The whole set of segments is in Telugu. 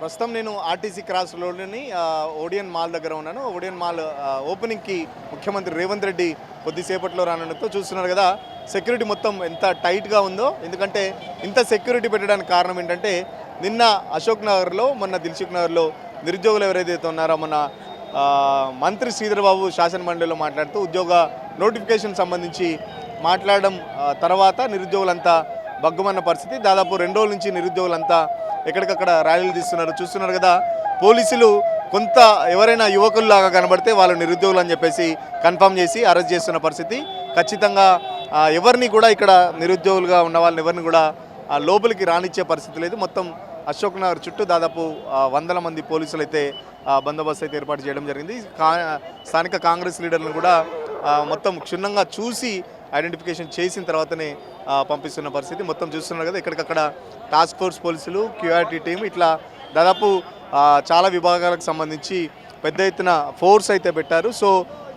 ప్రస్తుతం నేను ఆర్టీసీ క్రాస్ రోడ్లోని ఓడియన్ మాల్ దగ్గర ఉన్నాను. ఓడియన్ మాల్ ఓపెనింగ్కి ముఖ్యమంత్రి రేవంత్ రెడ్డి కొద్దిసేపట్లో రానున్నతో చూస్తున్నారు కదా, సెక్యూరిటీ మొత్తం ఎంత టైట్గా ఉందో. ఎందుకంటే ఇంత సెక్యూరిటీ పెట్టడానికి కారణం ఏంటంటే, నిన్న అశోక్ నగర్లో, మొన్న దిల్సుఖ్ నగర్లో నిరుద్యోగులు ఎవరైతే ఉన్నారో, మన మంత్రి శ్రీధర్ బాబు శాసన మండలిలో మాట్లాడుతూ ఉద్యోగ నోటిఫికేషన్ సంబంధించి మాట్లాడడం తర్వాత నిరుద్యోగులంతా బగ్గుమన్న పరిస్థితి. దాదాపు 2 రోజుల నుంచి నిరుద్యోగులంతా ఎక్కడికక్కడ ర్యాలీలు తీస్తున్నారు. చూస్తున్నారు కదా, పోలీసులు కొంత ఎవరైనా యువకుల్లాగా కనబడితే వాళ్ళు నిరుద్యోగులు అని చెప్పేసి కన్ఫర్మ్ చేసి అరెస్ట్ చేస్తున్న పరిస్థితి. ఖచ్చితంగా ఎవరిని కూడా ఇక్కడ నిరుద్యోగులుగా ఉన్న వాళ్ళని ఎవరిని కూడా లోపలికి రానిచ్చే పరిస్థితి లేదు. మొత్తం అశోక్ నగర్ చుట్టూ దాదాపు 100 మంది పోలీసులు అయితే బందోబస్తు అయితే ఏర్పాటు చేయడం జరిగింది. స్థానిక కాంగ్రెస్ లీడర్లను కూడా మొత్తం క్షుణ్ణంగా చూసి ఐడెంటిఫికేషన్ చేసిన తర్వాతనే పంపిస్తున్న పరిస్థితి. మొత్తం చూస్తున్నారు కదా, ఎక్కడికక్కడ టాస్క్ ఫోర్స్ పోలీసులు, క్యూఆర్టీ టీం, ఇట్లా దాదాపు చాలా విభాగాలకు సంబంధించి పెద్ద ఎత్తున ఫోర్స్ అయితే పెట్టారు. సో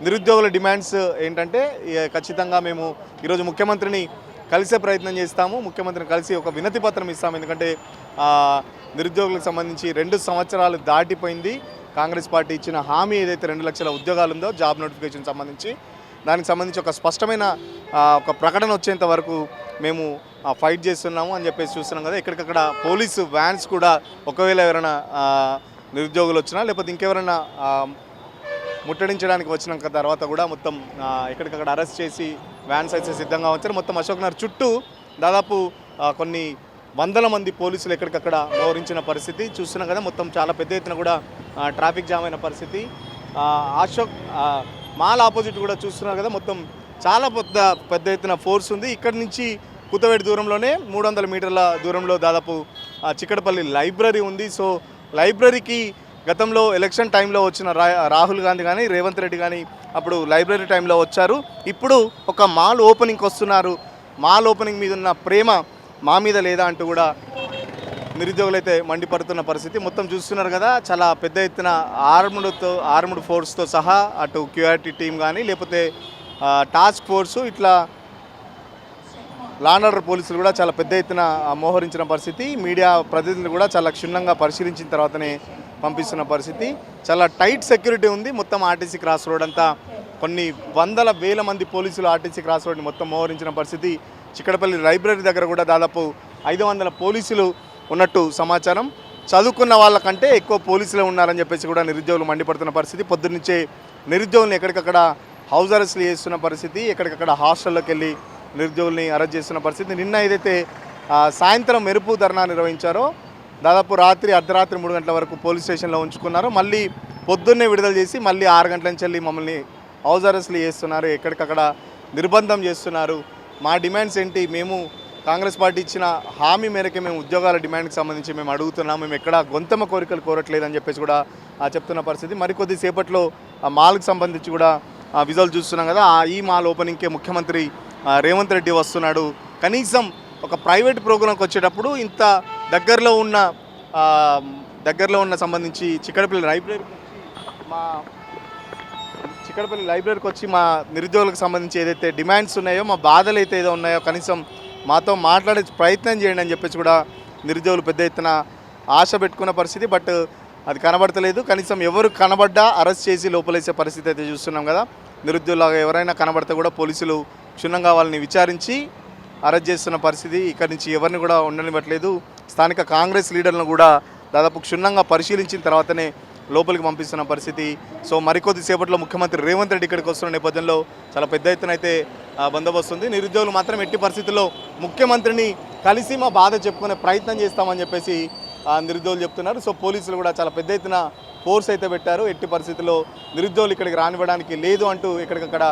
నిరుద్యోగుల డిమాండ్స్ ఏంటంటే, ఖచ్చితంగా మేము ఈరోజు ముఖ్యమంత్రిని కలిసే ప్రయత్నం చేస్తాము, ముఖ్యమంత్రిని కలిసి ఒక వినతి పత్రం ఇస్తాము. ఎందుకంటే నిరుద్యోగులకు సంబంధించి 2 సంవత్సరాలు దాటిపోయింది. కాంగ్రెస్ పార్టీ ఇచ్చిన హామీ ఏదైతే 2 లక్షల ఉద్యోగాలు ఉందో జాబ్ నోటిఫికేషన్ సంబంధించి, దానికి సంబంధించి ఒక స్పష్టమైన ఒక ప్రకటన వచ్చేంత వరకు మేము ఫైట్ చేస్తున్నాము అని చెప్పేసి చూస్తున్నాం కదా. ఎక్కడికక్కడ పోలీసు వ్యాన్స్ కూడా, ఒకవేళ ఎవరైనా నిరుద్యోగులు వచ్చినా లేకపోతే ఇంకెవరైనా ముట్టడించడానికి వచ్చిన తర్వాత కూడా మొత్తం ఎక్కడికక్కడ అరెస్ట్ చేసి వ్యాన్స్ అయితే సిద్ధంగా వచ్చారు. మొత్తం అశోక్ నగర్ చుట్టూ దాదాపు కొన్ని 100 మంది పోలీసులు ఎక్కడికక్కడ మోహరించిన పరిస్థితి చూస్తున్నాం కదా. మొత్తం చాలా పెద్ద ఎత్తున కూడా ట్రాఫిక్ జామ్ అయిన పరిస్థితి. అశోక్ మాల్ ఆపోజిట్ కూడా చూస్తున్నారు కదా, మొత్తం చాలా పెద్ద ఎత్తున ఫోర్స్ ఉంది. ఇక్కడి నుంచి కూతవేడి దూరంలోనే 300 మీటర్ల దూరంలో దాదాపు చిక్కడపల్లి లైబ్రరీ ఉంది. సో లైబ్రరీకి గతంలో ఎలక్షన్ టైంలో వచ్చిన రాహుల్ గాంధీ కానీ రేవంత్ రెడ్డి కానీ అప్పుడు లైబ్రరీ టైంలో వచ్చారు. ఇప్పుడు ఒక మాల్ ఓపెనింగ్కి వస్తున్నారు. మాల్ ఓపెనింగ్ మీద ఉన్న ప్రేమ మా మీద లేదా అంటూ కూడా నిరుద్యోగులు అయితే మండిపడుతున్న పరిస్థితి. మొత్తం చూస్తున్నారు కదా, చాలా పెద్ద ఎత్తున ఆర్మ్డ్ ఫోర్స్తో సహా అటు క్యూఆర్టీ టీం కానీ లేకపోతే టాస్క్ ఫోర్సు, ఇట్లా లా అండ్ ఆర్డర్ పోలీసులు కూడా చాలా పెద్ద ఎత్తున మోహరించిన పరిస్థితి. మీడియా ప్రతినిధులు కూడా చాలా క్షుణ్ణంగా పరిశీలించిన తర్వాతనే పంపిస్తున్న పరిస్థితి. చాలా టైట్ సెక్యూరిటీ ఉంది. మొత్తం ఆర్టీసీ క్రాస్ రోడ్ అంతా కొన్ని 100,000 మంది పోలీసులు ఆర్టీసీ క్రాస్ రోడ్ని మొత్తం మోహరించిన పరిస్థితి. చిక్కడపల్లి లైబ్రరీ దగ్గర కూడా దాదాపు 500 పోలీసులు ఉన్నట్టు సమాచారం. చదువుకున్న వాళ్ళకంటే ఎక్కువ పోలీసులే ఉన్నారని చెప్పేసి కూడా నిరుద్యోగులు మండిపడుతున్న పరిస్థితి. పొద్దున్నుంచే నిరుద్యోగులను ఎక్కడికక్కడ హౌస్ అరెస్ట్లు చేస్తున్న పరిస్థితి, ఎక్కడికక్కడ హాస్టల్లోకి వెళ్ళి నిరుద్యోగుల్ని అరెస్ట్ చేస్తున్న పరిస్థితి. నిన్న ఏదైతే సాయంత్రం మెరుపు ధర్నా నిర్వహించారో, దాదాపు అర్ధరాత్రి 3 గంటల వరకు పోలీస్ స్టేషన్లో ఉంచుకున్నారు. మళ్ళీ పొద్దున్నే విడుదల చేసి మళ్ళీ 6 గంటల నుంచి వెళ్ళి మమ్మల్ని హౌస్ అరెస్ట్లు చేస్తున్నారు, ఎక్కడికక్కడ నిర్బంధం చేస్తున్నారు. మా డిమాండ్స్ ఏంటి, మేము కాంగ్రెస్ పార్టీ ఇచ్చిన హామీ మేరకే మేము ఉద్యోగాల డిమాండ్కి సంబంధించి మేము అడుగుతున్నాం, మేము ఎక్కడ గొంతమ కోరికలు కోరట్లేదని చెప్పేసి కూడా చెప్తున్న పరిస్థితి. మరికొద్ది సేపట్లో ఆ మాల్కి సంబంధించి కూడా విజువల్ చూస్తున్నాం కదా. ఈ మాల్ ఓపెనింగ్కే ముఖ్యమంత్రి రేవంత్ రెడ్డి వస్తున్నాడు. కనీసం ఒక ప్రైవేట్ ప్రోగ్రాంకి వచ్చేటప్పుడు ఇంత దగ్గరలో ఉన్న సంబంధించి చిక్కడపల్లి లైబ్రరీకి వచ్చి మా నిరుద్యోగులకు సంబంధించి ఏదైతే డిమాండ్స్ ఉన్నాయో, మా బాధలు అయితే ఏదో ఉన్నాయో కనీసం మాతో మాట్లాడే ప్రయత్నం చేయండి అని చెప్పేసి కూడా నిరుద్యోగులు పెద్ద ఎత్తున ఆశ పెట్టుకున్న పరిస్థితి. బట్ అది కనబడతలేదు. కనీసం ఎవరు కనబడ్డా అరెస్ట్ చేసి లోపలేసే పరిస్థితి అయితే చూస్తున్నాం కదా. నిరుద్యోగులుగా ఎవరైనా కనబడితే కూడా పోలీసులు క్షుణ్ణంగా వాళ్ళని విచారించి అరెస్ట్ చేస్తున్న పరిస్థితి. ఇక్కడి నుంచి ఎవరిని కూడా ఉండనివ్వట్లేదు. స్థానిక కాంగ్రెస్ లీడర్లను కూడా దాదాపు క్షుణ్ణంగా పరిశీలించిన తర్వాతనే లోపలికి పంపిస్తున్న పరిస్థితి. సో మరికొద్ది సేపట్లో ముఖ్యమంత్రి రేవంత్ రెడ్డి ఇక్కడికి వస్తున్న నేపథ్యంలో చాలా పెద్ద ఎత్తున అయితే బందోబస్తు ఉంది. నిరుద్యోగులు మాత్రం ఎట్టి పరిస్థితుల్లో ముఖ్యమంత్రిని కలిసి మా బాధ చెప్పుకునే ప్రయత్నం చేస్తామని చెప్పేసి నిరుద్యోగులు చెప్తున్నారు. సో పోలీసులు కూడా చాలా పెద్ద ఎత్తున ఫోర్స్ అయితే పెట్టారు. ఎట్టి పరిస్థితుల్లో నిరుద్యోగులు ఇక్కడికి రానివ్వడానికి లేదు అంటూ ఎక్కడికక్కడ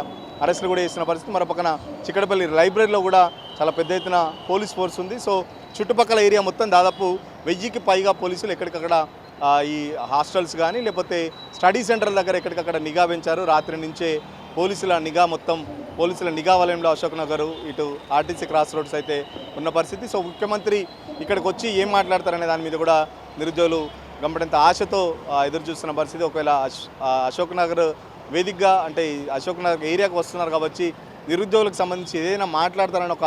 అరెస్టులు కూడా చేస్తున్న పరిస్థితి. మరోపక్కన చిక్కడపల్లి లైబ్రరీలో కూడా చాలా పెద్ద ఎత్తున పోలీస్ ఫోర్స్ ఉంది. సో చుట్టుపక్కల ఏరియా మొత్తం దాదాపు 1000కి పైగా పోలీసులు ఎక్కడికక్కడ ఈ హాస్టల్స్ కానీ లేకపోతే స్టడీ సెంటర్ల దగ్గర ఎక్కడికక్కడ నిఘా పెంచారు. రాత్రి నుంచే పోలీసుల నిఘా వలయంలో అశోక్ నగర్, ఇటు ఆర్టీసీ క్రాస్ రోడ్స్ అయితే ఉన్న పరిస్థితి. సో ముఖ్యమంత్రి ఇక్కడికి వచ్చి ఏం మాట్లాడతారనే దాని మీద కూడా నిరుద్యోగులు గంపడంత ఆశతో ఎదురు చూస్తున్న పరిస్థితి. ఒకవేళ అశోక్ నగర్ వేదికగా అంటే అశోక్ నగర్ ఏరియాకు వస్తున్నారు కాబట్టి నిరుద్యోగులకు సంబంధించి ఏదైనా మాట్లాడతారని ఒక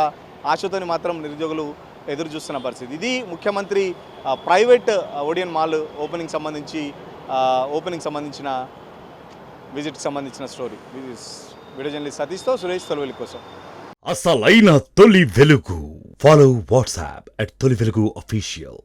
ఆశతోని మాత్రం నిరుద్యోగులు ఎదురు చూస్తున్న పరిస్థితి. ఇది ముఖ్యమంత్రి ప్రైవేట్ ఓడియన్ మాల్ ఓపెనింగ్ సంబంధించిన విజిట్కి సంబంధించిన స్టోరీ. వీడియో జర్నలిస్ట్ సతీష్తో సురేష్, తొలి వెలుగు కోసం. అసలైన తొలి వెలుగు. ఫాలో వాట్సాప్ @తొలి వెలుగు official.